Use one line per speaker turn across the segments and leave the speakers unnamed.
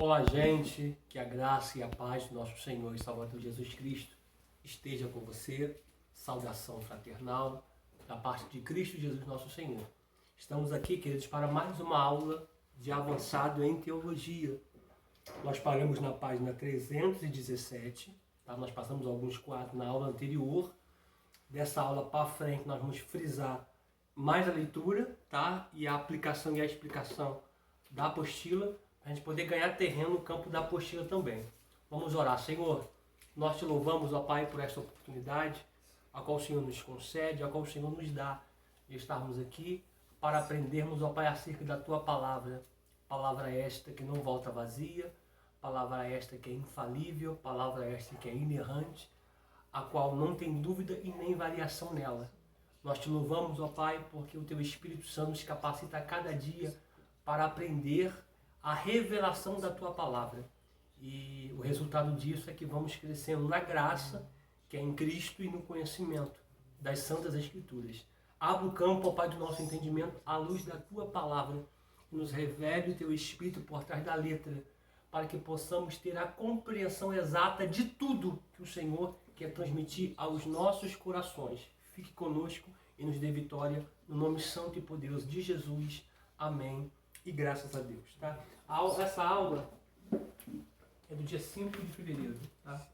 Olá, gente, que a graça e a paz do nosso Senhor e Salvador Jesus Cristo esteja com você. Saudação fraternal da parte de Cristo Jesus, nosso Senhor. Estamos aqui, queridos, para mais uma aula de avançado em teologia. Nós paramos na página 317, tá? Nós passamos alguns quadros na aula anterior. Dessa aula para frente, nós vamos frisar mais a leitura, tá? E a aplicação e a explicação da apostila, para a gente poder ganhar terreno no campo da apostila também. Vamos orar. Senhor, nós te louvamos, ó Pai, por esta oportunidade, a qual o Senhor nos concede, a qual o Senhor nos dá de estarmos aqui para aprendermos, ó Pai, acerca da Tua palavra. Palavra esta que não volta vazia, palavra esta que é infalível, palavra esta que é inerrante, a qual não tem dúvida e nem variação nela. Nós te louvamos, ó Pai, porque o Teu Espírito Santo nos capacita a cada dia para aprender a revelação da Tua palavra. E o resultado disso é que vamos crescendo na graça, que é em Cristo, e no conhecimento das Santas Escrituras. Abra o campo, ó Pai, do nosso entendimento, à luz da Tua palavra, e nos revele o Teu Espírito por trás da letra, para que possamos ter a compreensão exata de tudo que o Senhor quer transmitir aos nossos corações. Fique conosco e nos dê vitória, no nome santo e poderoso de Jesus. Amém. E graças a Deus, tá? Essa aula é do dia 5 de fevereiro, tá?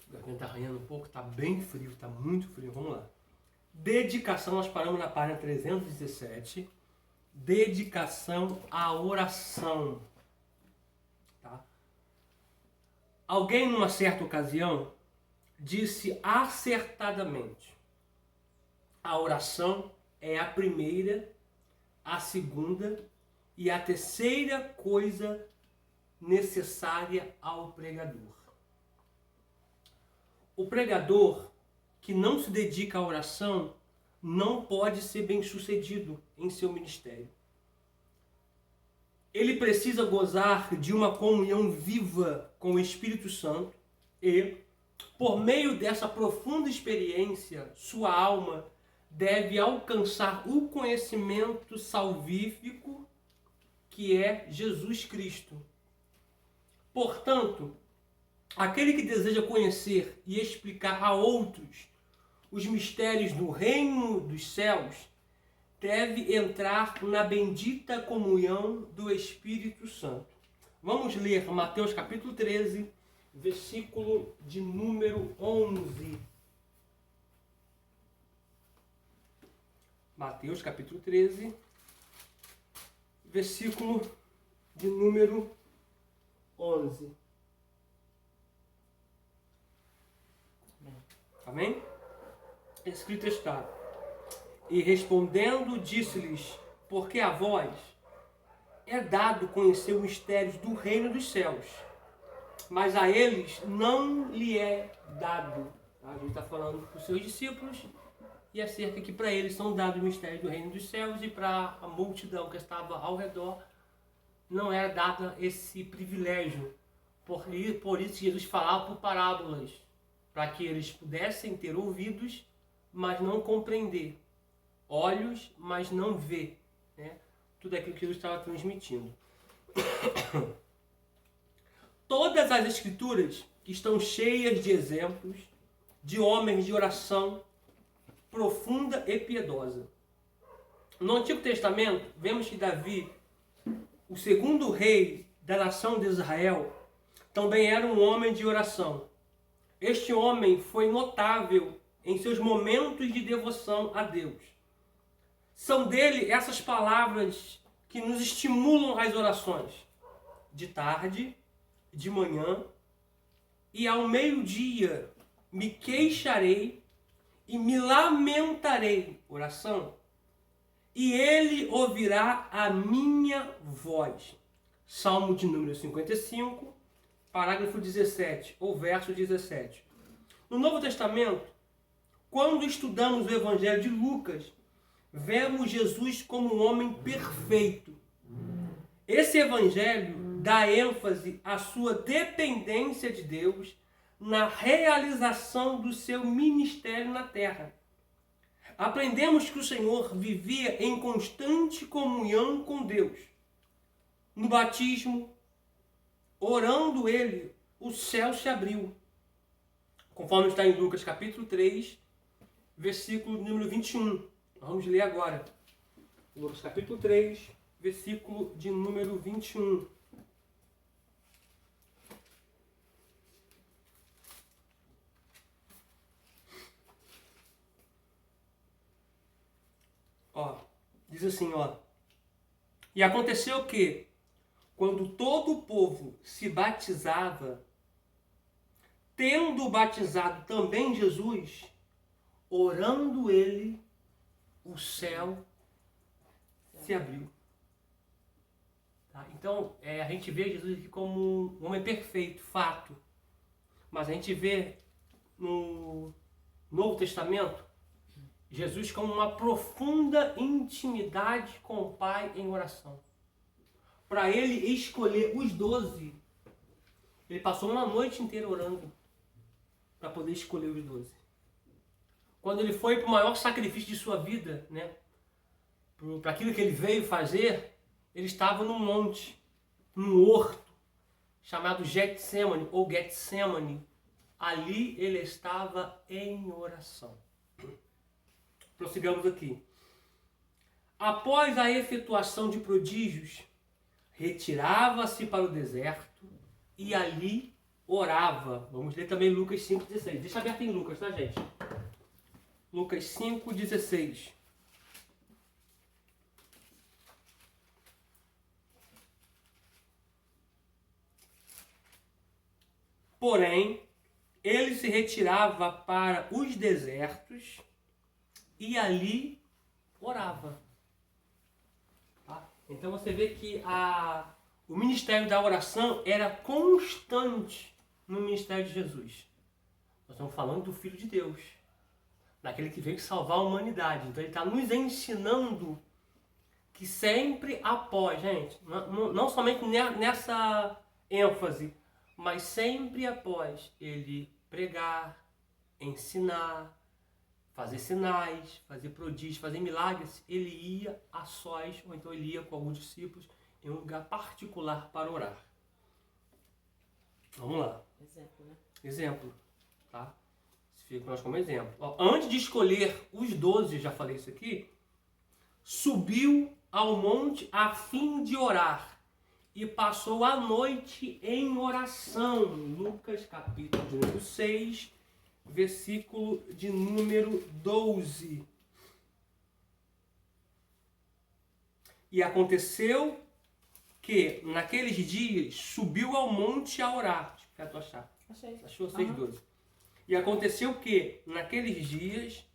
A garganta tá arranhando um pouco, tá bem frio, tá muito frio. Vamos lá. Dedicação, nós paramos na página 317. Dedicação à oração. Tá? Alguém, numa certa ocasião, disse acertadamente: a oração é a primeira, a segunda e a terceira coisa necessária ao pregador. O pregador que não se dedica à oração não pode ser bem-sucedido em seu ministério. Ele precisa gozar de uma comunhão viva com o Espírito Santo e, por meio dessa profunda experiência, sua alma deve alcançar o conhecimento salvífico que é Jesus Cristo. Portanto, aquele que deseja conhecer e explicar a outros os mistérios do reino dos céus deve entrar na bendita comunhão do Espírito Santo. Vamos ler Mateus capítulo 13, versículo de número 11. Mateus capítulo 13, versículo de número 11. Amém? Escrito está: e respondendo disse-lhes: porque a vós é dado conhecer os mistérios do reino dos céus, mas a eles não lhe é dado. A gente está falando para os seus discípulos, e acerca que para eles são dados os mistérios do reino dos céus, e para a multidão que estava ao redor não era dado esse privilégio. Por isso Jesus falava por parábolas, para que eles pudessem ter ouvidos, mas não compreender, olhos, mas não ver, né? Tudo aquilo que Jesus estava transmitindo. Todas as Escrituras estão cheias de exemplos de homens de oração profunda e piedosa. No Antigo Testamento, vemos que Davi, o segundo rei da nação de Israel, também era um homem de oração. Este homem foi notável em seus momentos de devoção a Deus. São dele essas palavras que nos estimulam as orações. De tarde, de manhã e ao meio-dia me queixarei e me lamentarei. Oração. E ele ouvirá a minha voz. Salmo de número 55, parágrafo 17, ou verso 17. No Novo Testamento, quando estudamos o Evangelho de Lucas, vemos Jesus como um homem perfeito. Esse Evangelho dá ênfase à sua dependência de Deus na realização do seu ministério na terra. Aprendemos que o Senhor vivia em constante comunhão com Deus. No batismo, orando ele, o céu se abriu. Conforme está em Lucas capítulo 3, versículo número 21. Vamos ler agora. Lucas capítulo 3, versículo de número 21. Diz assim, e aconteceu que, quando todo o povo se batizava, tendo batizado também Jesus, orando ele, o céu se abriu. Tá? Então, a gente vê Jesus aqui como um homem perfeito, fato. Mas a gente vê no Novo Testamento Jesus com uma profunda intimidade com o Pai em oração. Para ele escolher os 12, ele passou uma noite inteira orando para poder escolher os 12. Quando ele foi para o maior sacrifício de sua vida, né, para aquilo que ele veio fazer, ele estava num monte, num horto, chamado Getsemane ou Getsemane. Ali ele estava em oração. Prossigamos aqui. Após a efetuação de prodígios, retirava-se para o deserto e ali orava. Vamos ler também Lucas 5,16. Deixa aberto em Lucas, tá, gente? Lucas 5,16. Porém, ele se retirava para os desertos e ali orava. Tá? Então você vê que o ministério da oração era constante no ministério de Jesus. Nós estamos falando do Filho de Deus, daquele que veio salvar a humanidade. Então ele está nos ensinando que sempre após, gente, não somente nessa ênfase, mas sempre após ele pregar, ensinar, fazer sinais, fazer prodígios, fazer milagres, ele ia a sós, ou então ele ia com alguns discípulos em um lugar particular para orar. Vamos lá.
Exemplo, né?
Exemplo, tá? Isso fica para nós como exemplo. Antes de escolher os 12, já falei isso aqui, subiu ao monte a fim de orar e passou a noite em oração. Lucas capítulo número 6, versículo de número 12. E aconteceu que naqueles dias subiu ao monte a orar. Deixa eu achar. Achou 6,12. E aconteceu que naqueles dias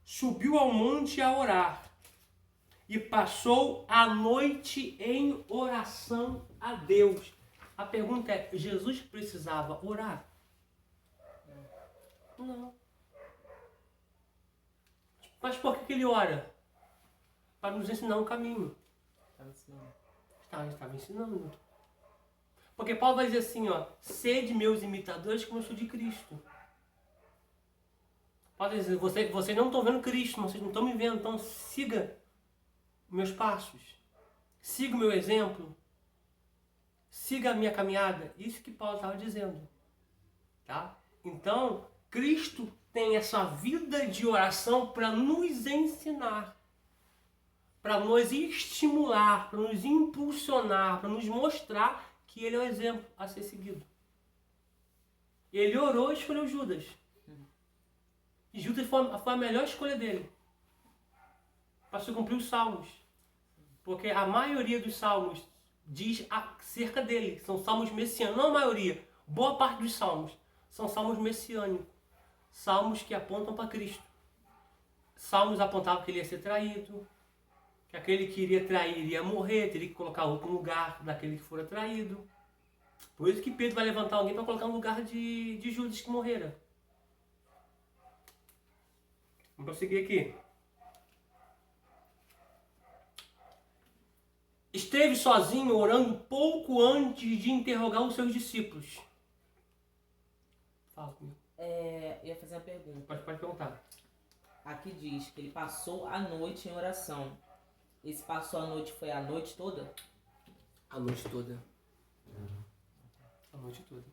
subiu ao monte a orar e passou a noite em oração a Deus. A pergunta é, Jesus precisava orar? Não. Mas por que ele ora? Para nos ensinar um caminho. Estava ensinando. Porque Paulo vai dizer assim, sede meus imitadores como eu sou de Cristo. Paulo vai dizer, vocês não estão vendo Cristo, vocês não estão me vendo, então siga meus passos. Siga o meu exemplo. Siga a minha caminhada. Isso que Paulo estava dizendo. Tá? Então, Cristo tem essa vida de oração para nos ensinar, para nos estimular, para nos impulsionar, para nos mostrar que ele é o exemplo a ser seguido. Ele orou e escolheu Judas. E Judas foi a melhor escolha dele. Para se cumprir os salmos. Porque a maioria dos salmos diz acerca dele. São salmos messiânicos. Não a maioria. Boa parte dos salmos são salmos messiânicos. Salmos que apontam para Cristo. Salmos apontavam que ele ia ser traído. Que aquele que iria trair iria morrer. Teria que colocar outro no lugar daquele que fora traído. Por isso que Pedro vai levantar alguém para colocar no lugar de Judas que morrera. Vamos prosseguir aqui. Esteve sozinho orando pouco antes de interrogar os seus discípulos. Fala comigo.
Eu ia fazer uma pergunta.
Pode perguntar.
Aqui diz que ele passou a noite em oração. Esse passou a noite foi a noite toda?
A noite toda. A noite toda.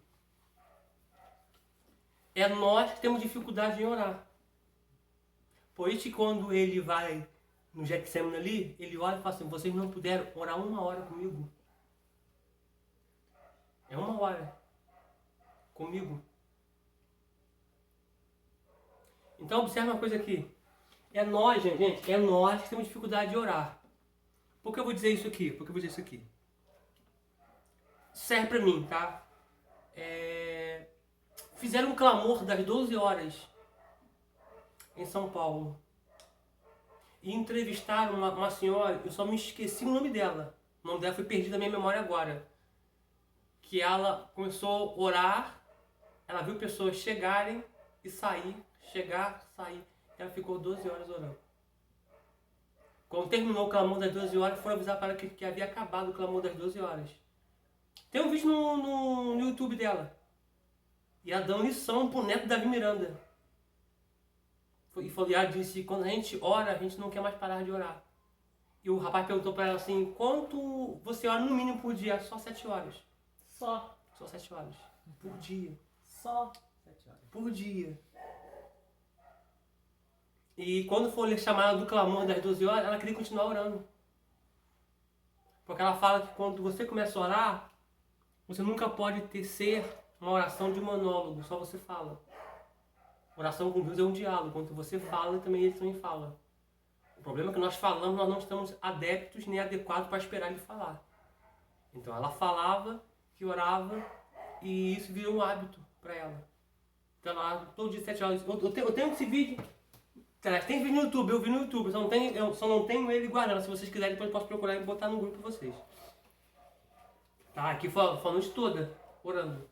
É nós que temos dificuldade em orar. Por isso que quando ele vai no Getsemane ali, ele olha e fala assim, vocês não puderam orar 1 hora comigo? É 1 hora. Comigo. Então observe uma coisa aqui. É nós, gente, é nós que temos dificuldade de orar. Por que eu vou dizer isso aqui? Serve pra mim, tá? Fizeram um clamor das 12 horas em São Paulo. E entrevistaram uma senhora, eu só me esqueci o nome dela. O nome dela foi perdido da minha memória agora. Que ela começou a orar, ela viu pessoas chegarem e sair, chegar, sair. Ela ficou 12 horas orando. Quando terminou o clamor das 12 horas, foram avisar para ela que havia acabado o clamor das 12 horas. Tem um vídeo no YouTube dela. E ela dando lição pro neto Davi Miranda. E ela disse, quando a gente ora, a gente não quer mais parar de orar. E o rapaz perguntou para ela assim, quanto você ora no mínimo por dia? Só 7 horas.
Só
7 horas. Por dia.
Só 7 horas.
Por dia. E quando for chamar ela do clamor das 12 horas, ela queria continuar orando. Porque ela fala que quando você começa a orar, você nunca pode ser uma oração de monólogo, só você fala. Oração com Deus é um diálogo, quando você fala, também ele também fala. O problema é que nós falamos, nós não estamos adeptos nem adequados para esperar ele falar. Então ela falava, que orava, e isso virou um hábito para ela. Então ela todo dia 7 horas. Eu tenho esse vídeo. Tem vídeo no YouTube, eu vi no YouTube, eu só não tenho ele guardado. Se vocês quiserem, depois eu posso procurar e botar no grupo para vocês. Tá, aqui foi a noite toda, orando.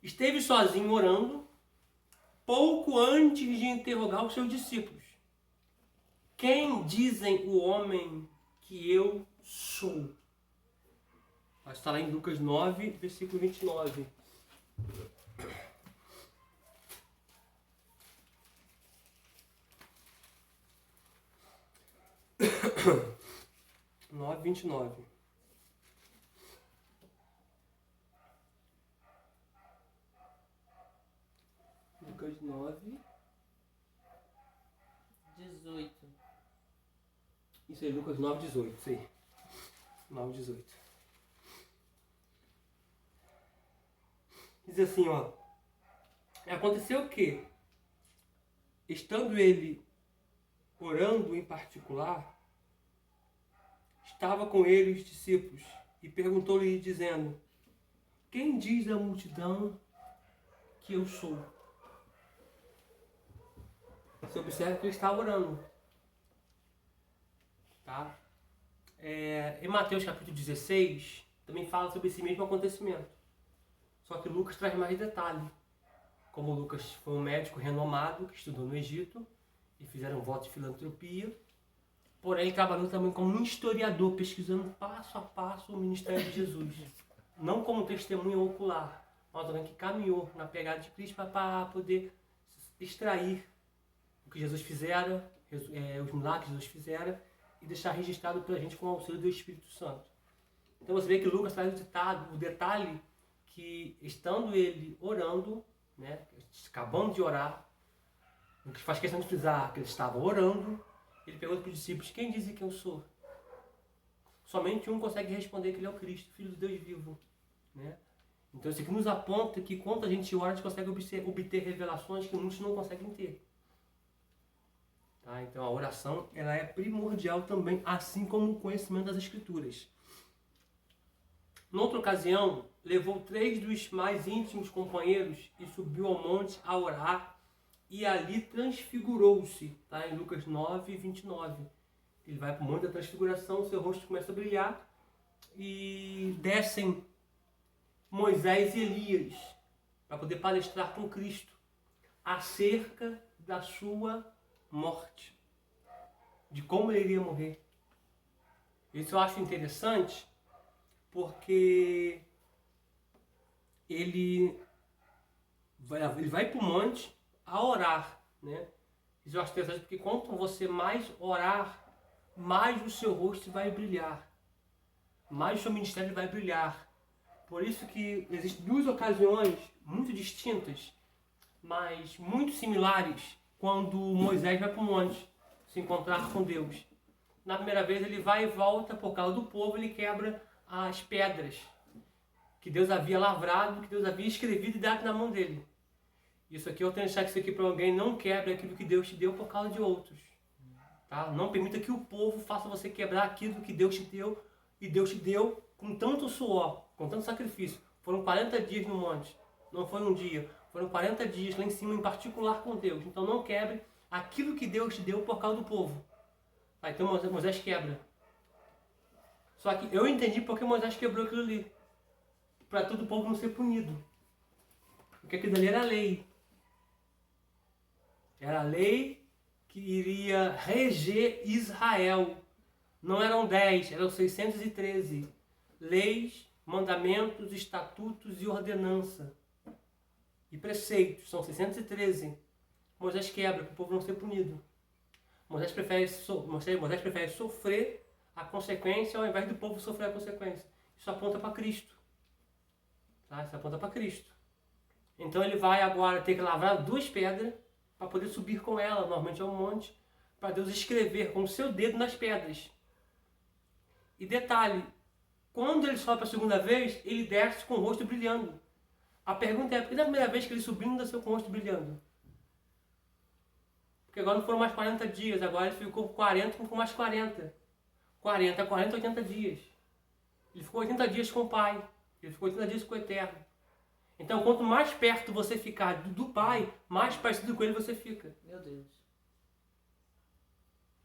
Esteve sozinho orando, pouco antes de interrogar os seus discípulos. Quem dizem o homem que eu sou? Está lá em Lucas 9, versículo 29. Nove, 29. Lucas 9.
18.
Isso aí, Lucas 9, 18. Isso aí. 9, 18. Diz assim, ó. Aconteceu o quê? Estando ele orando em particular, estava com ele os discípulos e perguntou-lhe dizendo, quem diz a multidão que eu sou? Você observa que ele está orando. Tá? Em Mateus capítulo 16, também fala sobre esse mesmo acontecimento. Só que Lucas traz mais detalhe. Como Lucas foi um médico renomado que estudou no Egito e fizeram voto de filantropia, porém trabalhando também como um historiador, pesquisando passo a passo o ministério de Jesus. Não como testemunha ocular, mas alguém que caminhou na pegada de Cristo para poder extrair o que Jesus fizera, os milagres que Jesus fizera, e deixar registrado para a gente com o auxílio do Espírito Santo. Então você vê que Lucas traz o detalhe que, estando ele orando, né, acabando de orar, o que faz questão de frisar que ele estava orando, ele pergunta para os discípulos, quem dizem que eu sou? Somente um consegue responder que ele é o Cristo, Filho de Deus vivo. Né? Então isso aqui nos aponta que quando a gente ora, a gente consegue obter revelações que muitos não conseguem ter. Tá? Então a oração ela é primordial também, assim como o conhecimento das Escrituras. Noutra ocasião, levou 3 dos mais íntimos companheiros e subiu ao monte a orar, e ali transfigurou-se. Tá? Em Lucas 9, 29. Ele vai para o monte da transfiguração, seu rosto começa a brilhar, e descem Moisés e Elias para poder palestrar com Cristo acerca da sua morte, de como ele iria morrer. Isso eu acho interessante, porque ele vai para o monte a orar, né? Isso eu acho interessante, porque quanto você mais orar, mais o seu rosto vai brilhar, mais o seu ministério vai brilhar. Por isso que existem 2 ocasiões muito distintas, mas muito similares, quando Moisés vai para o monte se encontrar com Deus. Na primeira vez ele vai e volta por causa do povo, ele quebra as pedras que Deus havia lavrado, que Deus havia escrevido e dado na mão dele. Isso aqui eu tenho que deixar isso aqui para alguém: não quebre aquilo que Deus te deu por causa de outros. Tá? Não permita que o povo faça você quebrar aquilo que Deus te deu, e Deus te deu com tanto suor, com tanto sacrifício. Foram 40 dias no monte, não foi um dia, foram 40 dias lá em cima, em particular com Deus. Então não quebre aquilo que Deus te deu por causa do povo. Tá? Então Moisés quebra. Só que eu entendi porque Moisés quebrou aquilo ali, para todo o povo não ser punido. Porque aquilo ali era lei. Era a lei que iria reger Israel. Não eram 10, eram 613. Leis, mandamentos, estatutos e ordenança. E preceitos, são 613. Moisés quebra para o povo não ser punido. Moisés prefere sofrer a consequência ao invés do povo sofrer a consequência. Isso aponta para Cristo. Tá? Isso aponta para Cristo. Então ele vai agora ter que lavrar 2 pedras para poder subir com ela, normalmente ao monte, para Deus escrever com o seu dedo nas pedras. E detalhe, quando ele sobe a segunda vez, ele desce com o rosto brilhando. A pergunta é, por que na primeira vez que ele subiu não desceu com o rosto brilhando? Porque agora não foram mais 40 dias, agora ele ficou com 40, com mais 40. 40, 80 dias. Ele ficou 80 dias com o Pai, ele ficou 80 dias com o Eterno. Então, quanto mais perto você ficar do Pai, mais parecido com Ele você fica.
Meu Deus.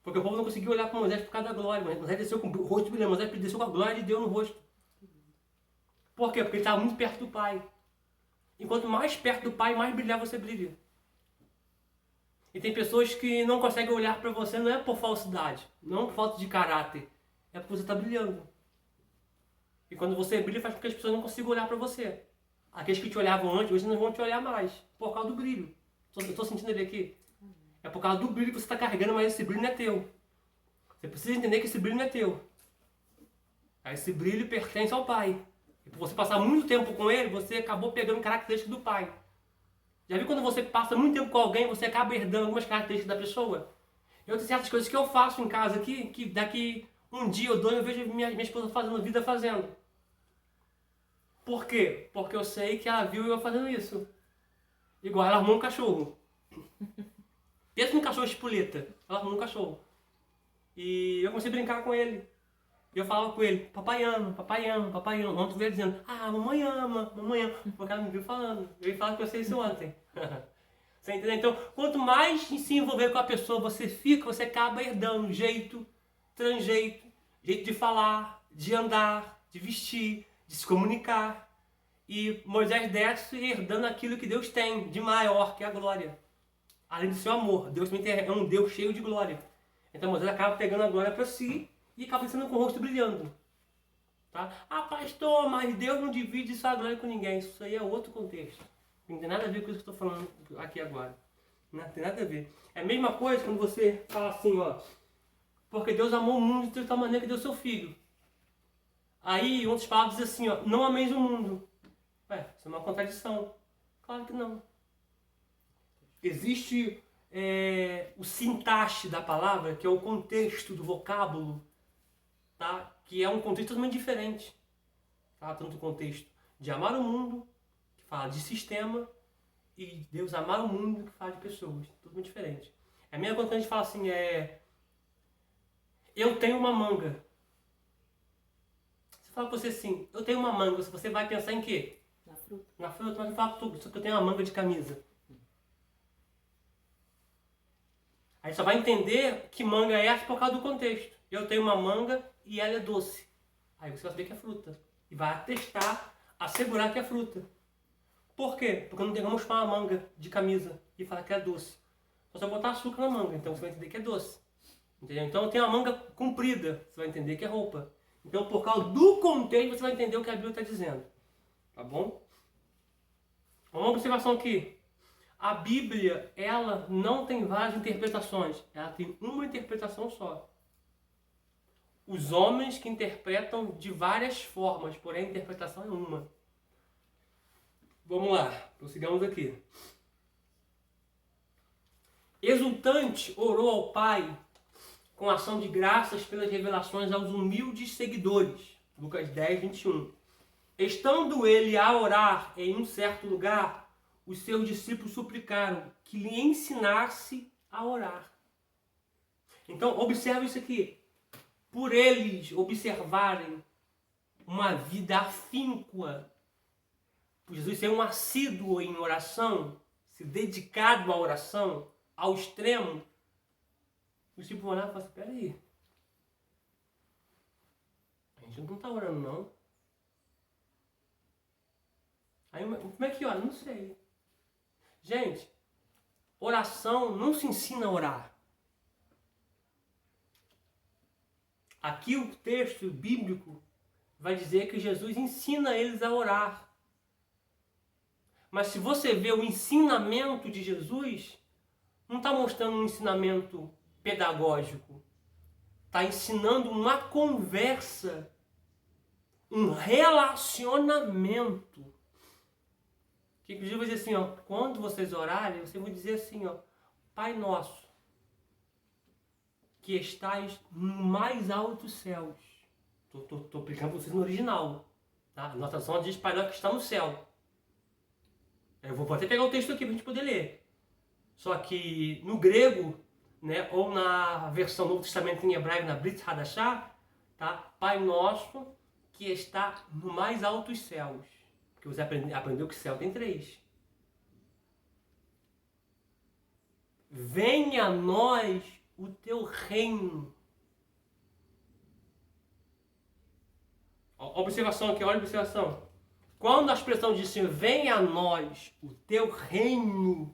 Porque o povo não conseguiu olhar para Moisés por causa da glória. Moisés desceu com o rosto brilhando, Moisés desceu com a glória de Deus no rosto. Por quê? Porque ele estava muito perto do Pai. E quanto mais perto do Pai, mais brilhar você brilha. E tem pessoas que não conseguem olhar para você, não é por falsidade, não por falta de caráter, é porque você está brilhando. E quando você brilha, faz com que as pessoas não consigam olhar para você. Aqueles que te olhavam antes, hoje não vão te olhar mais, por causa do brilho. Eu estou sentindo ele aqui. É por causa do brilho que você está carregando, mas esse brilho não é teu. Você precisa entender que esse brilho não é teu. Esse brilho pertence ao Pai. E por você passar muito tempo com ele, você acabou pegando características do Pai. Já viu quando você passa muito tempo com alguém, você acaba herdando algumas características da pessoa? Eu tenho certas coisas que eu faço em casa aqui, que daqui um dia ou 2 eu vejo minha esposa fazendo, vida fazendo. Por quê? Porque eu sei que ela viu eu fazendo isso. Igual ela arrumou um cachorro. Pensa num cachorro espoleta. Ela arrumou um cachorro. E eu comecei a brincar com ele. E eu falava com ele, papai ama, papai ama, papai ama. Ontem veio dizendo, mamãe ama, mamãe ama. Porque ela me viu falando. Eu ia falar com você isso ontem. Você entendeu? Então, quanto mais se envolver com a pessoa você fica, você acaba herdando jeito, tranjeito, jeito de falar, de andar, de vestir, de se comunicar. E Moisés desce herdando aquilo que Deus tem de maior, que é a glória. Além do seu amor, Deus também é um Deus cheio de glória. Então Moisés acaba pegando a glória para si e acaba sendo com o rosto brilhando. Tá? Pastor, mas Deus não divide sua glória com ninguém. Isso aí é outro contexto. Não tem nada a ver com isso que eu estou falando aqui agora. Não tem nada a ver. É a mesma coisa quando você fala assim, ó. Porque Deus amou o mundo de tal maneira que deu seu filho. Aí, em outras palavras, diz assim, ó. Não ameis o mundo. Isso é uma contradição. Claro que não. Existe o sintaxe da palavra, que é o contexto do vocábulo, tá? Que é um contexto totalmente diferente. Tá? Tanto o contexto de amar o mundo, que fala de sistema, e Deus amar o mundo, que fala de pessoas. Tudo muito diferente. É a mesma coisa que a gente fala assim, eu tenho uma manga. Você fala pra você assim, eu tenho uma manga, você vai pensar em quê?
Na fruta.
Na fruta, mas eu falo só que eu tenho uma manga de camisa. Aí só vai entender que manga é essa por causa do contexto. Eu tenho uma manga e ela é doce. Aí você vai saber que é fruta. E vai atestar, assegurar que é fruta. Por quê? Porque não tem como chupar uma manga de camisa e falar que é doce. Só se eu botar açúcar na manga, então você vai entender que é doce. Entendeu? Então tem uma manga comprida, você vai entender que é roupa. Então por causa do contexto você vai entender o que a Bíblia está dizendo. Tá bom? Uma observação aqui. A Bíblia, ela não tem várias interpretações. Ela tem uma interpretação só. Os homens que interpretam de várias formas, porém a interpretação é uma. Vamos lá, prossigamos aqui. Exultante orou ao Pai com ação de graças pelas revelações aos humildes seguidores. Lucas 10, 21. Estando ele a orar em um certo lugar, os seus discípulos suplicaram que lhe ensinasse a orar. Então, observe isso aqui. Por eles observarem uma vida afíncua, por Jesus ser um assíduo em oração, se dedicado à oração, ao extremo, os discípulos olharam e falaram assim, peraí, a gente não está orando não. Aí, como é que ora? Não sei. Gente, oração não se ensina a orar. Aqui o texto bíblico vai dizer que Jesus ensina eles a orar. Mas se você vê o ensinamento de Jesus, não está mostrando um ensinamento pedagógico. Está ensinando uma conversa, um relacionamento. Que Jesus vai dizer assim, ó, quando vocês orarem, vocês vão dizer assim, ó, Pai nosso, que estais no mais altos céus. Estou aplicando para vocês no original. Tá? A nossa tradução diz Pai nosso que está no céu. Eu vou até pegar o texto aqui para a gente poder ler. Só que no grego, né, ou na versão Novo Testamento em hebraico, na Brit Hadashah, tá? Pai nosso que está no mais altos céus. Porque você aprendeu que céu tem 3. Venha a nós o teu reino. Observação aqui, olha a observação. Quando a expressão diz assim, venha a nós o teu reino,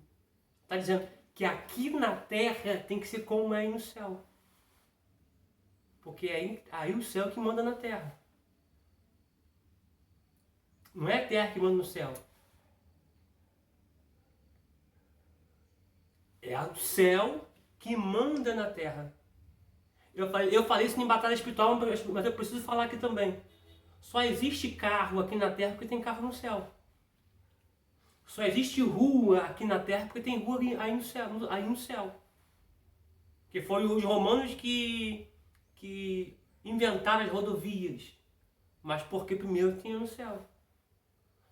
está dizendo que aqui na terra tem que ser como é aí no céu. Porque aí o céu que manda na terra. Não é a terra que manda no céu. É o céu que manda na terra. Eu falei isso em batalha espiritual, mas eu preciso falar aqui também. Só existe carro aqui na terra porque tem carro no céu. Só existe rua aqui na terra porque tem rua aí no céu. Que foi os romanos que inventaram as rodovias. Mas porque primeiro tinha no céu.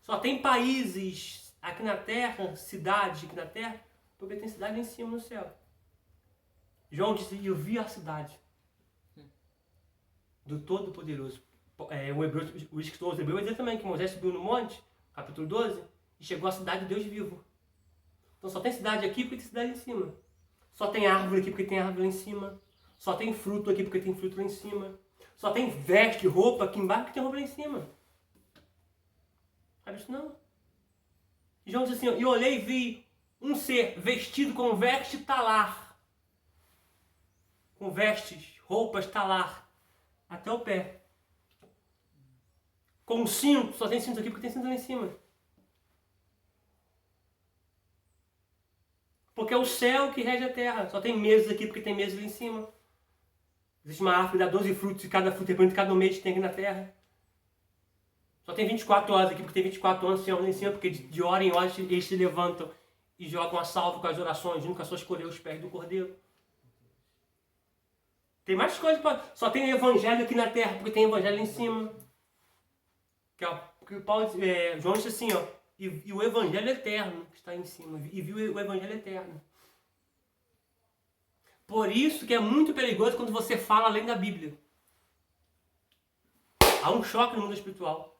Só tem países aqui na terra, cidades aqui na terra, porque tem cidade em cima no céu. João disse, eu vi a cidade do Todo-Poderoso. O escritor aos Hebreus vai dizer também que Moisés subiu no monte, capítulo 12, e chegou à cidade de Deus vivo. Então só tem cidade aqui porque tem cidade em cima. Só tem árvore aqui porque tem árvore lá em cima. Só tem fruto aqui porque tem fruto lá em cima. Só tem veste, roupa aqui embaixo porque tem roupa lá em cima. Sabe isso não? E João diz assim, e olhei e vi um ser vestido com veste talar. Com vestes, roupas talar. Até o pé. Com cinto, só tem cinto aqui porque tem cinto lá em cima. Porque é o céu que rege a terra. Só tem mesas aqui porque tem mesas lá em cima. Existe uma árvore que dá 12 frutos e cada fruto representa cada mês que tem aqui na terra. Só tem 24 horas aqui porque tem 24 anos lá em cima, porque de hora em hora eles se levantam e jogam a salva com as orações, nunca só escolheu os pés do cordeiro. Tem mais coisas, só tem evangelho aqui na terra porque tem evangelho lá em cima. Que é Porque Paulo, João disse assim, ó, e o evangelho eterno que está em cima, e viu o evangelho eterno. Por isso que é muito perigoso quando você fala além da Bíblia. Há um choque no mundo espiritual.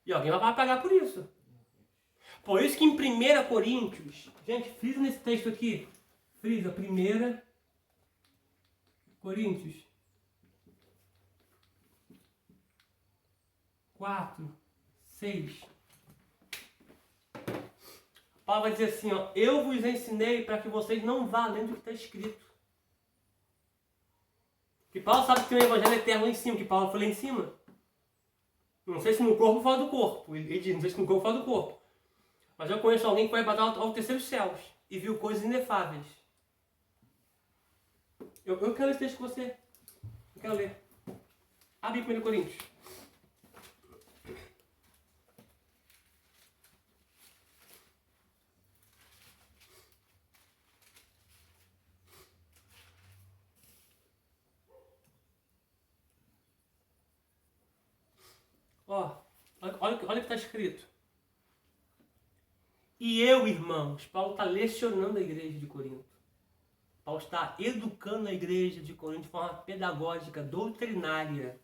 E alguém vai pagar por isso. Por isso que em 1 Coríntios, gente, frisa nesse texto aqui, frisa, 1 Coríntios 4, 6. Paulo vai dizer assim, ó, eu vos ensinei para que vocês não vá além do que está escrito. Que Paulo sabe que tem um evangelho eterno lá em cima, que Paulo foi lá em cima. Não sei se no corpo ou fora do corpo. Ele diz, não sei se no corpo ou fora do corpo. Mas eu conheço alguém que foi bater ao terceiro céus e viu coisas inefáveis. Eu quero ler esse texto com você. Eu quero ler. Abre 1 Coríntios. Ó, olha o que está escrito. E eu, irmãos, Paulo está lecionando a igreja de Corinto. Paulo está educando a igreja de Corinto de forma pedagógica, doutrinária.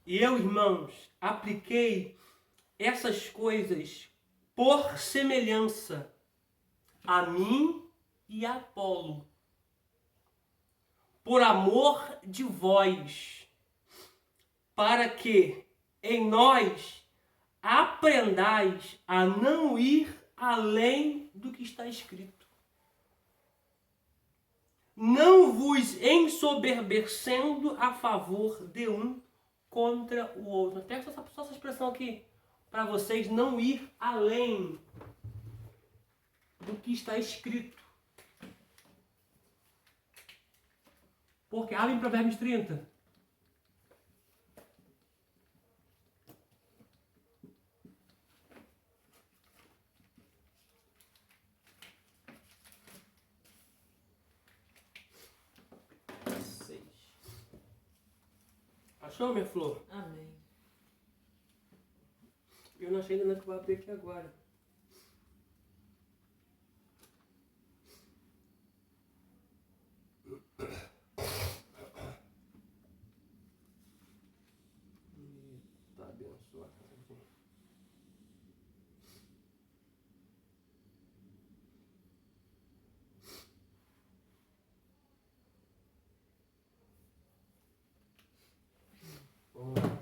E eu, irmãos, apliquei essas coisas por semelhança a mim e a Apolo, por amor de vós, para que em nós aprendais a não ir além do que está escrito. Não vos ensoberbecendo a favor de um contra o outro. Pega só essa expressão aqui, para vocês não ir além do que está escrito. Porque abre em Provérbios 30. Achou, minha flor?
Amém.
Eu não achei ainda não que eu vou abrir aqui agora. Tá abençoado. Vamos lá.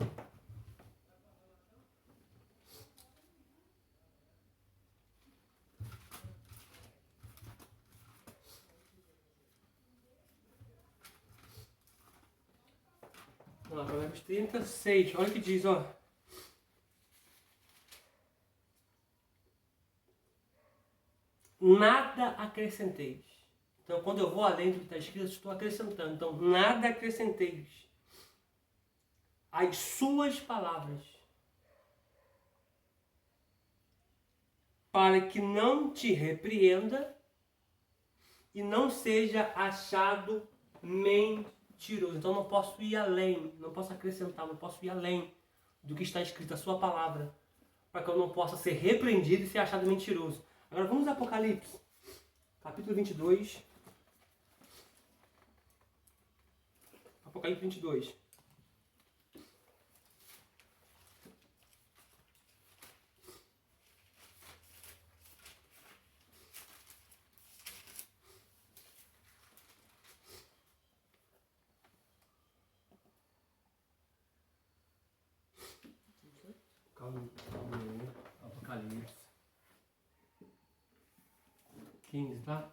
Vamos lá, Provérbios 36. Olha o que diz, ó. Nada acrescenteis. Então, quando eu vou além do que está escrito, estou acrescentando. Então, nada acrescenteis as suas palavras, para que não te repreenda e não seja achado mentiroso. Então, não posso ir além, não posso acrescentar, não posso ir além do que está escrito, a sua palavra, para que eu não possa ser repreendido e ser achado mentiroso. Agora vamos a Apocalipse, capítulo 22. Apocalipse 22. Calma, Apocalipse 15, tá?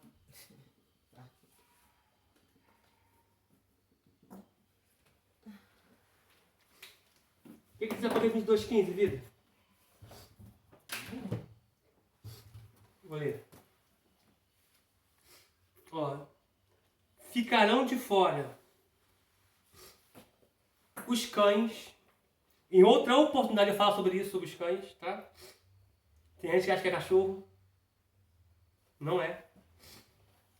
O que diz Apocalipse 22:15, vida? Vou ler. Ó, ficarão de fora os cães. Em outra oportunidade eu falo sobre isso, sobre os cães, tá? Tem gente que acha que é cachorro. Não é.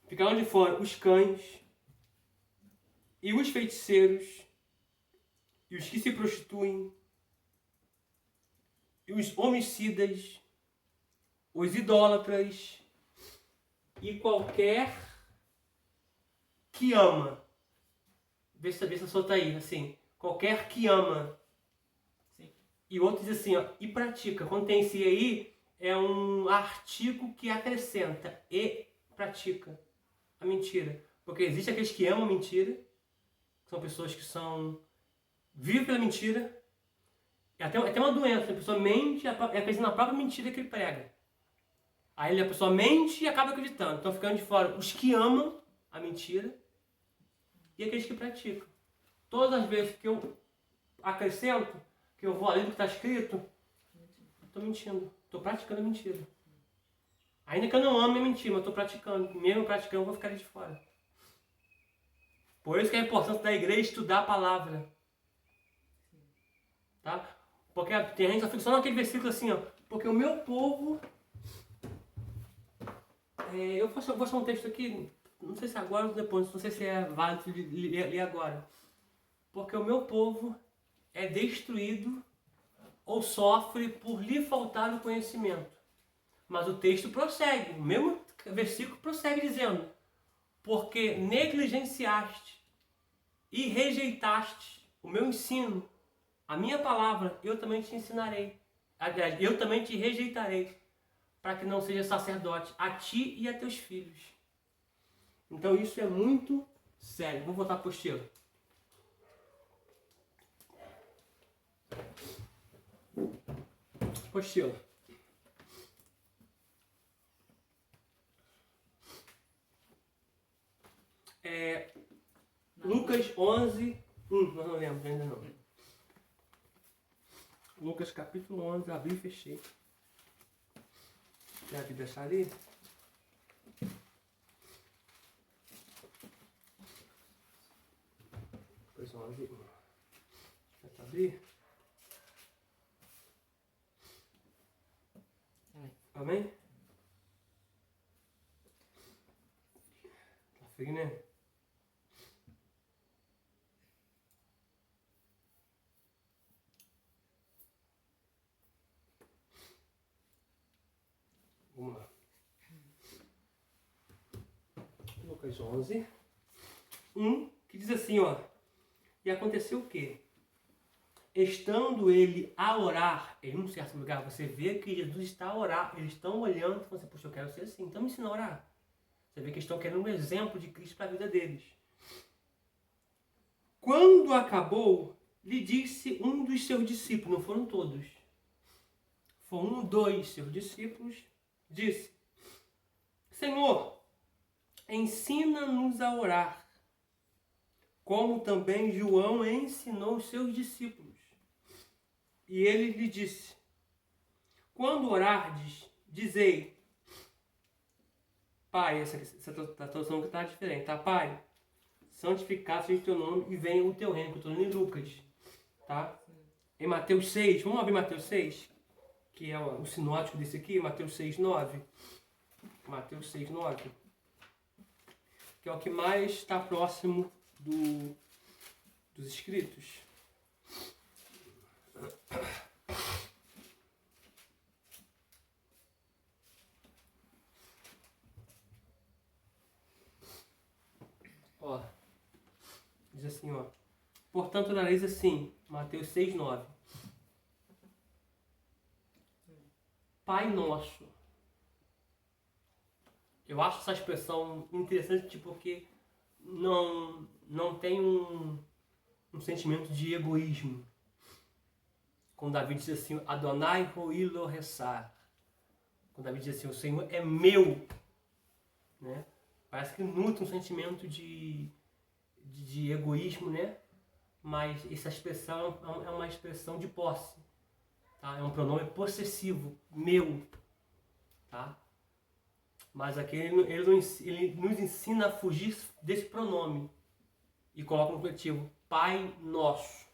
Ficarão de fora os cães e os feiticeiros e os que se prostituem os homicidas, os idólatras e qualquer que ama. Vê se a sua tá aí, assim. Qualquer que ama.
Sim.
E o outro diz assim, ó, e pratica. Quando tem esse aí, é um artigo que acrescenta. E pratica a mentira. Porque existe aqueles que amam a mentira, que são pessoas que vivem pela mentira. É até uma doença. A pessoa mente e acredita na própria mentira que ele prega. Aí a pessoa mente e acaba acreditando. Estão ficando de fora os que amam a mentira e aqueles que praticam. Todas as vezes que eu acrescento, que eu vou além do que está escrito, estou mentindo. Estou praticando a mentira. Ainda que eu não ame a mentira, mas estou praticando. Mesmo praticando, eu vou ficar de fora. Por isso que é a importância da igreja estudar a palavra. Tá? Porque tem gente que fica só naquele versículo assim, ó. Porque o meu povo... eu vou achar um texto aqui, não sei se agora ou depois, não sei se é válido ler agora. Porque o meu povo é destruído ou sofre por lhe faltar o conhecimento. Mas o texto prossegue, o mesmo versículo prossegue dizendo: porque negligenciaste e rejeitaste o meu ensino, a minha palavra, eu também te ensinarei. Aliás, eu também te rejeitarei, para que não seja sacerdote a ti e a teus filhos. Então isso é muito sério. Vamos voltar para o apostila. Apostila. Lucas 11, 1. Nós não lemos ainda não. Lucas capítulo 11, abri e fechei. Já vi deixar ali? Lucas 11. Já abrir? Amém? Tá frio, né? Vamos lá. Lucas 11, 1, que diz assim, ó. E aconteceu o quê? Estando ele a orar em um certo lugar, você vê que Jesus está a orar. Eles estão olhando e falando assim, poxa, eu quero ser assim, então me ensina a orar. Você vê que eles estão querendo um exemplo de Cristo para a vida deles. Quando acabou, lhe disse um dos seus discípulos, não foram todos. Foi um dos seus discípulos, disse: Senhor, ensina-nos a orar, como também João ensinou os seus discípulos. E ele lhe disse: quando orardes, dizei, Pai, essa tradução que está diferente, tá? Pai, santificado seja o teu nome e venha o teu reino, que eu estou lendo em Lucas, tá? Em Mateus 6, vamos abrir Mateus 6, que é o sinótico desse aqui, Mateus 6, 9. Mateus 6, 9. Que é o que mais está próximo dos escritos. Ó, diz assim, ó. Portanto, orareis assim, Mateus 6, 9. Pai nosso. Eu acho essa expressão interessante porque não tem um sentimento de egoísmo. Quando Davi diz assim, Adonai roilo resar. Quando Davi diz assim, o Senhor é meu. Né? Parece que nutre um sentimento de egoísmo, né? Mas essa expressão é uma expressão de posse. Tá? É um pronome possessivo, meu. Tá? Mas aqui ele nos ensina a fugir desse pronome. E coloca no coletivo, Pai nosso,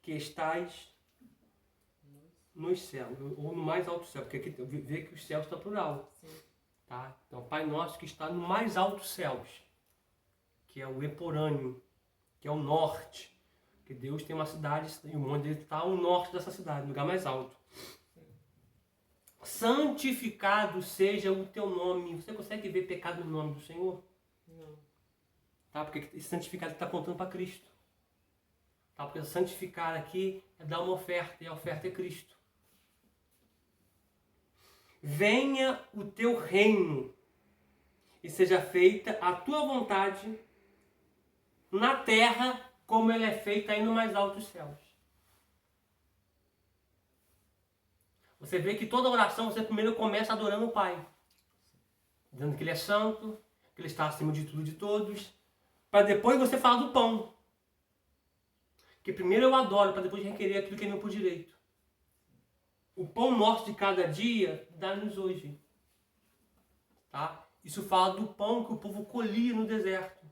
que estás nos céus, ou no mais alto céu, porque aqui vê que os céus estão plural. Sim. Tá? Então, Pai nosso que está no mais alto céus, que é o eporâneo, que é o norte, que Deus tem uma cidade, e o monte dele está ao norte dessa cidade, no lugar mais alto. santificado seja o teu nome. Você consegue ver pecado no nome do Senhor?
Não.
Tá? Porque esse santificado está apontando para Cristo. Tá? Porque santificar aqui é dar uma oferta, e a oferta é Cristo. Venha o teu reino e seja feita a tua vontade na terra como ela é feita aí no mais alto dos céus. Você vê que toda oração você primeiro começa adorando o Pai. Dizendo que Ele é santo, que Ele está acima de tudo e de todos. Para depois você falar do pão. Que primeiro eu adoro, para depois requerer aquilo que é meu por direito. O pão nosso de cada dia, dá-nos hoje. Tá? Isso fala do pão que o povo colhia no deserto.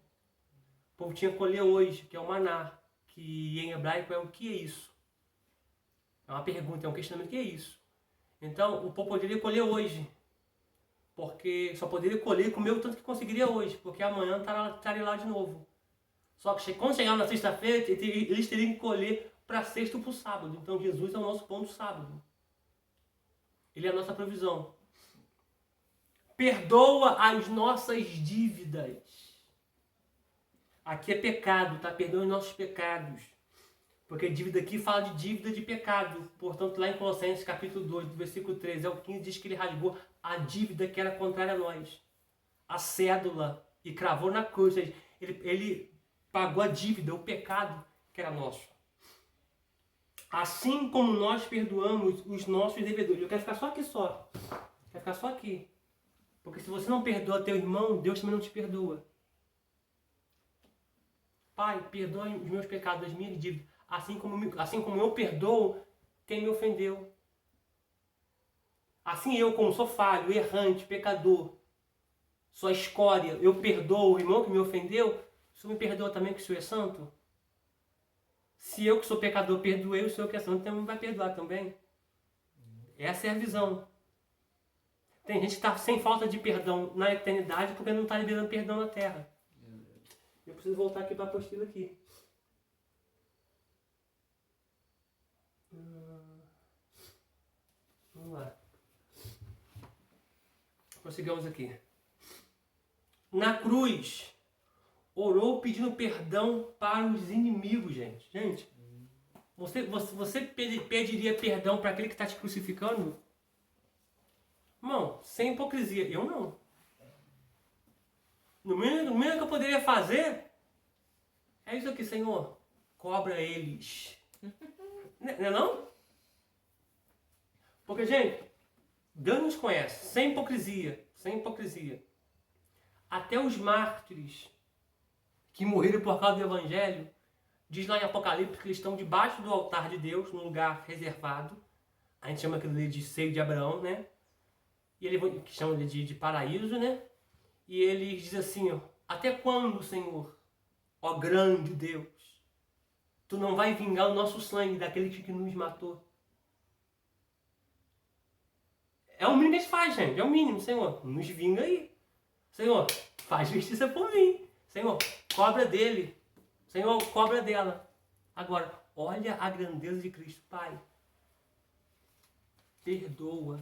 O povo tinha que colher hoje, que é o maná. Que em hebraico é o que é isso? É uma pergunta, é um questionamento, o que é isso? Então, o povo poderia colher hoje. Porque só poderia colher e comer o tanto que conseguiria hoje. Porque amanhã estaria lá de novo. Só que quando chegar na sexta-feira, eles teriam que colher para sexta ou para o sábado. Então, Jesus é o nosso pão do sábado. Ele é a nossa provisão. Perdoa as nossas dívidas. Aqui é pecado, tá? Perdoa os nossos pecados. Porque dívida aqui fala de dívida de pecado. Portanto, lá em Colossenses capítulo 2, do versículo 13 ao 15, diz que ele rasgou a dívida que era contrária a nós. A cédula. E cravou na cruz. Ele pagou a dívida, o pecado que era nosso. Assim como nós perdoamos os nossos devedores. Eu quero ficar só aqui só. Quero ficar só aqui. Porque se você não perdoa teu irmão, Deus também não te perdoa. Pai, perdoe os meus pecados, as minhas dívidas. Assim como eu perdoo quem me ofendeu. Assim eu, como sou falho, errante, pecador, sou a escória, eu perdoo o irmão que me ofendeu, o Senhor me perdoa também que o Senhor é santo? Se eu que sou pecador perdoei, o Senhor que é santo também vai perdoar também. Essa é a visão. Tem gente que está sem falta de perdão na eternidade porque não está liberando perdão na terra. Eu preciso voltar aqui para a apostila aqui. Vamos lá. Prossigamos aqui. Na cruz, orou pedindo perdão para os inimigos, gente. Gente, você pediria perdão para aquele que está te crucificando? Irmão, sem hipocrisia. Eu não. No mínimo que eu poderia fazer é isso aqui, Senhor. Cobra eles. Não é não? Porque, gente, Deus nos conhece. Sem hipocrisia. Sem hipocrisia. Até os mártires que morreram por causa do Evangelho, diz lá em Apocalipse que eles estão debaixo do altar de Deus, num lugar reservado. A gente chama aquilo de seio de Abraão, né? E ele que chama de paraíso, né? E ele diz assim, ó, até quando, Senhor, ó grande Deus, tu não vai vingar o nosso sangue daquele que nos matou? É o mínimo que a gente faz, gente. É o mínimo, Senhor. Nos vinga aí. Senhor, faz justiça por mim. Senhor, cobra dele. Senhor, cobra dela. Agora, olha a grandeza de Cristo. Pai, perdoa.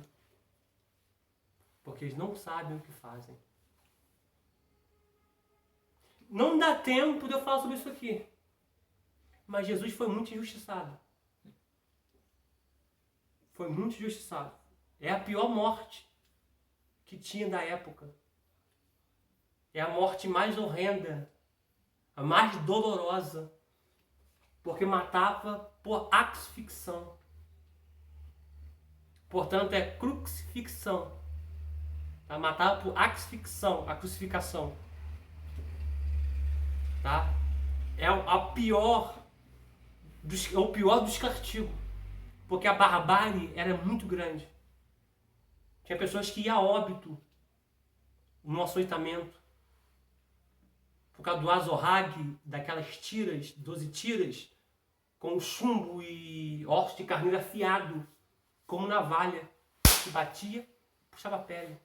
Porque eles não sabem o que fazem. Não dá tempo de eu falar sobre isso aqui. Mas Jesus foi muito injustiçado. Foi muito injustiçado. É a pior morte que tinha da época. É a morte mais horrenda, a mais dolorosa, porque matava por asfixão. Portanto, é crucifixão. Tá? Matava por asfixão, a crucificação. Tá? É o pior dos castigos, porque a barbárie era muito grande. Tinha pessoas que iam a óbito no açoitamento. Por causa do azorrague, daquelas tiras, 12 tiras, com chumbo e ossos de carneiro afiado, como navalha, que batia, puxava a pele.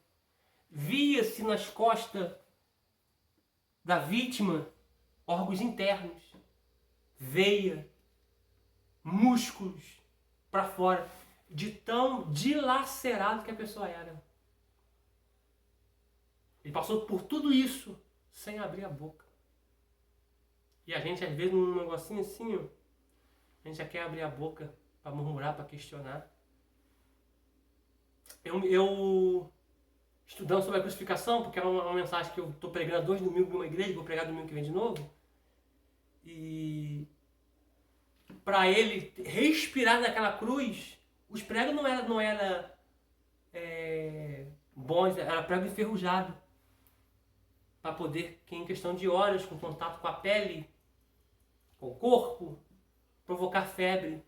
Via-se nas costas da vítima órgãos internos, veia, músculos para fora. de tão dilacerado que a pessoa era. Ele passou por tudo isso sem abrir a boca. E a gente, às vezes, num negocinho assim, a gente já quer abrir a boca para murmurar, para questionar. Eu estudando sobre a crucificação, porque é uma mensagem que eu estou pregando há 2 domingos numa igreja, vou pregar domingo que vem de novo. E para ele respirar naquela cruz, os pregos não era bons, era prego enferrujado. Para poder, que em questão de horas, com contato com a pele, com o corpo, provocar febre.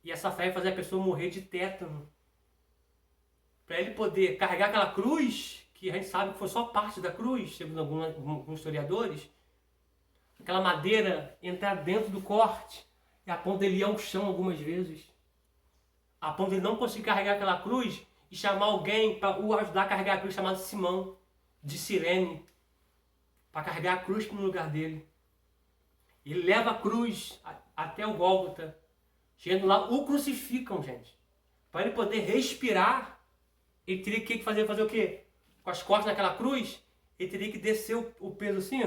E essa febre fazer a pessoa morrer de tétano. Para ele poder carregar aquela cruz, que a gente sabe que foi só parte da cruz, segundo alguns historiadores, aquela madeira entrar dentro do corte, e a ponto dele ir ao chão algumas vezes. A ponto dele não conseguir carregar aquela cruz e chamar alguém para o ajudar a carregar a cruz, chamado Simão, de Cirene, para carregar a cruz no lugar dele. Ele leva a cruz até o Gólgota. Chegando lá, o crucificam, gente. Para ele poder respirar, ele teria que fazer o quê? Com as costas naquela cruz, ele teria que descer o peso assim,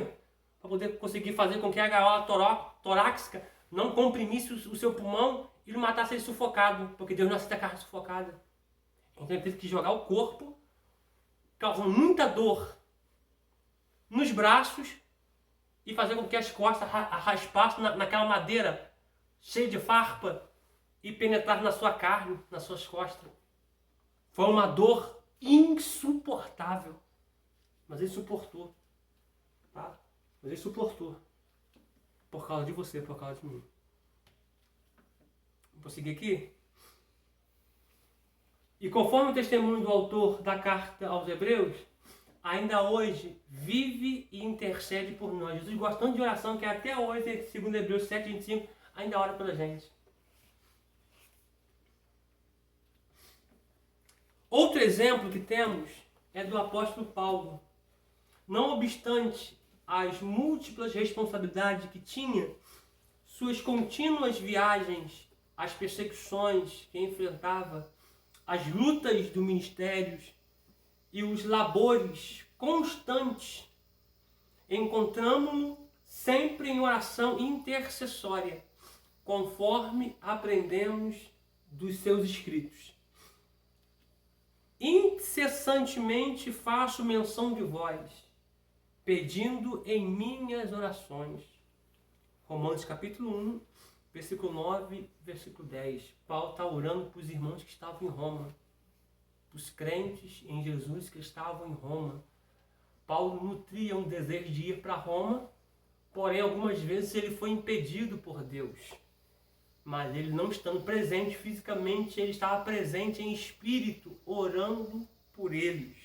para poder conseguir fazer com que a gaiola torácica não comprimisse o seu pulmão e ele matasse ele sufocado, porque Deus não aceita carne sufocada. Então ele teve que jogar o corpo, causando muita dor nos braços e fazer com que as costas raspassem naquela madeira cheia de farpa e penetrassem na sua carne, nas suas costas. Foi uma dor insuportável. Mas ele suportou. Tá? Mas ele suportou. Por causa de você, por causa de mim. Vou seguir aqui. E conforme o testemunho do autor da carta aos Hebreus, ainda hoje vive e intercede por nós. Jesus gosta tanto de oração que até hoje, segundo Hebreus 7:25, ainda ora pela gente. Outro exemplo que temos é do apóstolo Paulo. Não obstante as múltiplas responsabilidades que tinha, suas contínuas viagens, as perseguições que enfrentava, as lutas do ministério e os labores constantes, encontramos-no sempre em oração intercessória, conforme aprendemos dos seus escritos. Incessantemente faço menção de vós, pedindo em minhas orações. Romanos capítulo 1, versículo 9, versículo 10. Paulo está orando para os irmãos que estavam em Roma, para os crentes em Jesus que estavam em Roma. Paulo nutria um desejo de ir para Roma, porém algumas vezes ele foi impedido por Deus. Mas ele não estando presente fisicamente, ele estava presente em espírito, orando por eles.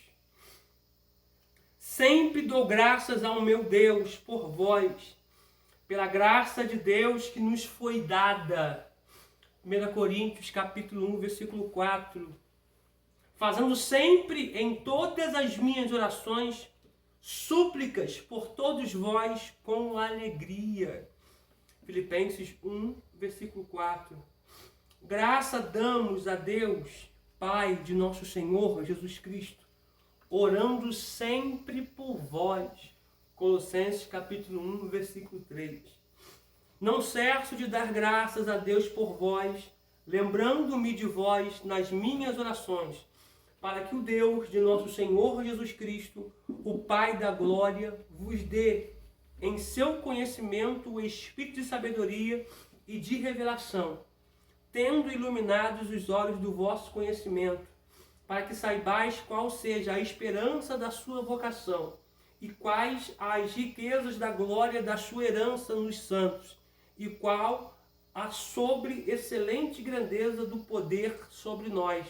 Sempre dou graças ao meu Deus por vós, pela graça de Deus que nos foi dada. 1 Coríntios capítulo 1, versículo 4. Fazendo sempre em todas as minhas orações, súplicas por todos vós com alegria. Filipenses 1, versículo 4. Graça damos a Deus, Pai de nosso Senhor Jesus Cristo, orando sempre por vós. Colossenses capítulo 1, versículo 3. Não cesso de dar graças a Deus por vós, lembrando-me de vós nas minhas orações, para que o Deus de nosso Senhor Jesus Cristo, o Pai da glória, vos dê em seu conhecimento o espírito de sabedoria e de revelação, tendo iluminados os olhos do vosso conhecimento, para que saibais qual seja a esperança da sua vocação e quais as riquezas da glória da sua herança nos santos, e qual a sobre-excelente grandeza do poder sobre nós,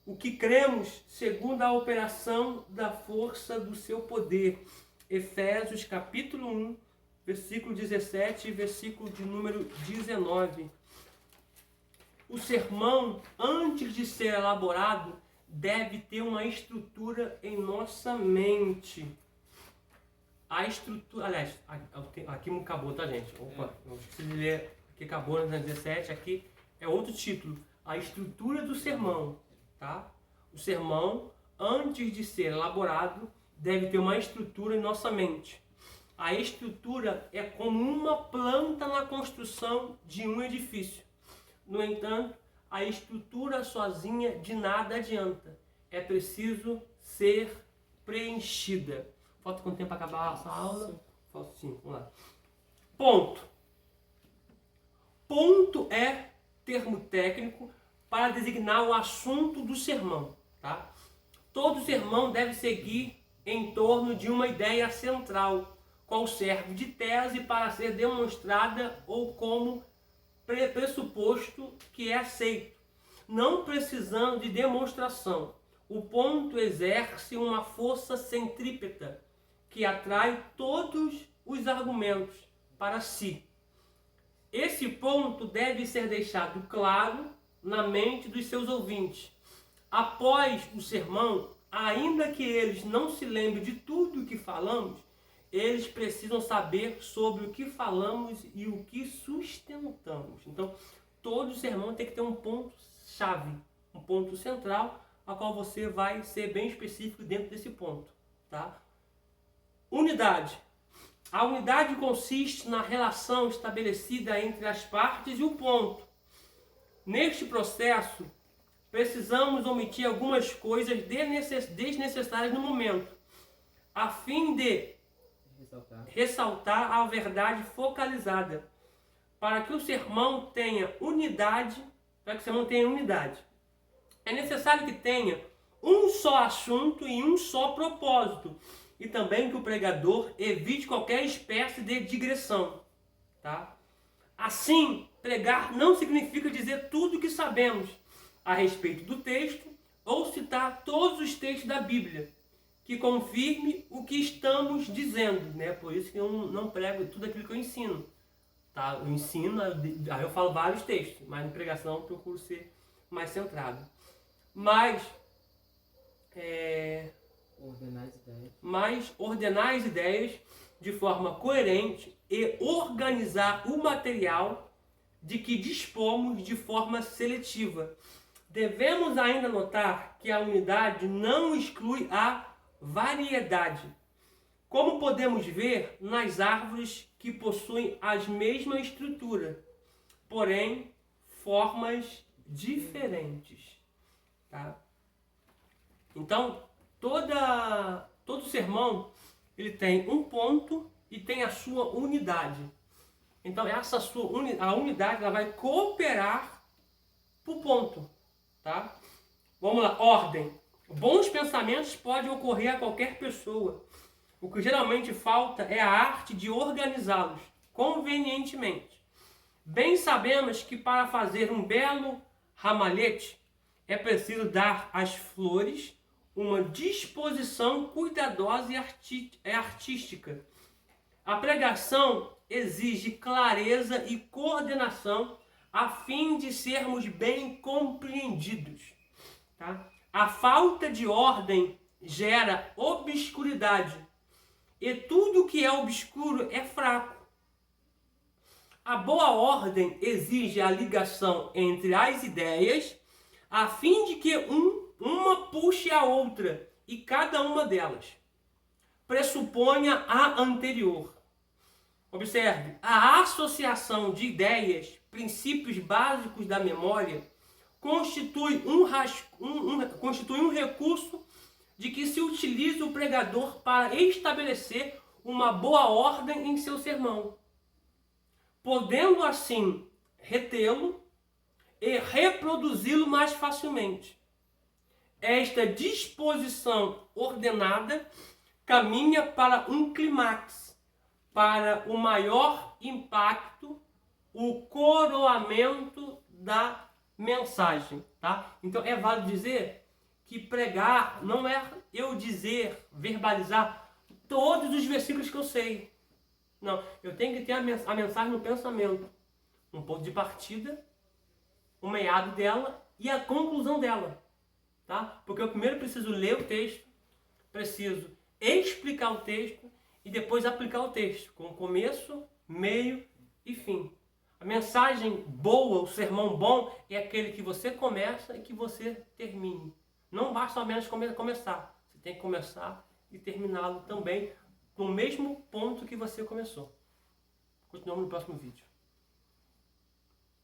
o que cremos segundo a operação da força do seu poder. Efésios capítulo 1, versículo 17 e versículo de número 19. O sermão, antes de ser elaborado, deve ter uma estrutura em nossa mente. A estrutura, aliás, aqui não acabou, tá, gente? Opa, eu esqueci de ler, aqui acabou, né, 17, aqui é outro título. a estrutura do sermão, tá? O sermão, antes de ser elaborado, deve ter uma estrutura em nossa mente. A estrutura é como uma planta na construção de um edifício. No entanto, a estrutura sozinha de nada adianta. É preciso ser preenchida. Falta quanto tempo para acabar essa aula? Falta 5, vamos lá. Ponto. Ponto é termo técnico para designar o assunto do sermão, tá? Todo sermão deve seguir em torno de uma ideia central, qual serve de tese para ser demonstrada ou como pressuposto que é aceito, não precisando de demonstração. O ponto exerce uma força centrípeta que atrai todos os argumentos para si. Esse ponto deve ser deixado claro na mente dos seus ouvintes. Após o sermão, ainda que eles não se lembrem de tudo o que falamos, eles precisam saber sobre o que falamos e o que sustentamos. Então, todo sermão tem que ter um ponto-chave, um ponto central, a qual você vai ser bem específico dentro desse ponto, tá? Unidade. A unidade consiste na relação estabelecida entre as partes e o ponto. Neste processo, precisamos omitir algumas coisas desnecessárias no momento, a fim de ressaltar a verdade focalizada, para que o sermão tenha unidade, É necessário que tenha um só assunto e um só propósito, e também que o pregador evite qualquer espécie de digressão, tá? Assim, pregar não significa dizer tudo o que sabemos a respeito do texto ou citar todos os textos da Bíblia que confirme o que estamos dizendo, né? Por isso que eu não prego tudo aquilo que eu ensino, tá? Eu ensino, aí eu falo vários textos, mas na pregação eu procuro ser mais centrado. Mas ordenar as ideias de forma coerente e organizar o material de que dispomos de forma seletiva. Devemos ainda notar que a unidade não exclui a variedade, como podemos ver nas árvores que possuem a mesma estrutura, porém formas diferentes, tá? Então, todo sermão ele tem um ponto e tem a sua unidade. Então, a unidade ela vai cooperar para o ponto, tá? Vamos lá, ordem. Bons pensamentos podem ocorrer a qualquer pessoa. O que geralmente falta é a arte de organizá-los convenientemente. Bem sabemos que para fazer um belo ramalhete é preciso dar às flores uma disposição cuidadosa e artística. A pregação exige clareza e coordenação a fim de sermos bem compreendidos, tá? A falta de ordem gera obscuridade, e tudo que é obscuro é fraco. A boa ordem exige a ligação entre as ideias, a fim de que uma puxe a outra, e cada uma delas pressuponha a anterior. Observe, a associação de ideias, princípios básicos da memória, constitui um recurso de que se utiliza o pregador para estabelecer uma boa ordem em seu sermão, podendo assim retê-lo e reproduzi-lo mais facilmente. Esta disposição ordenada caminha para um clímax, para o maior impacto, o coroamento da mensagem, tá? Então é válido dizer que pregar não é eu dizer, verbalizar todos os versículos que eu sei. Não, eu tenho que ter a mensagem no pensamento, um ponto de partida, o meado dela e a conclusão dela, tá? Porque eu primeiro preciso ler o texto, preciso explicar o texto e depois aplicar o texto, com começo, meio e fim. A mensagem boa, o sermão bom, é aquele que você começa e que você termine. Não basta somente começar. Você tem que começar e terminá-lo também no mesmo ponto que você começou. Continuamos no próximo vídeo.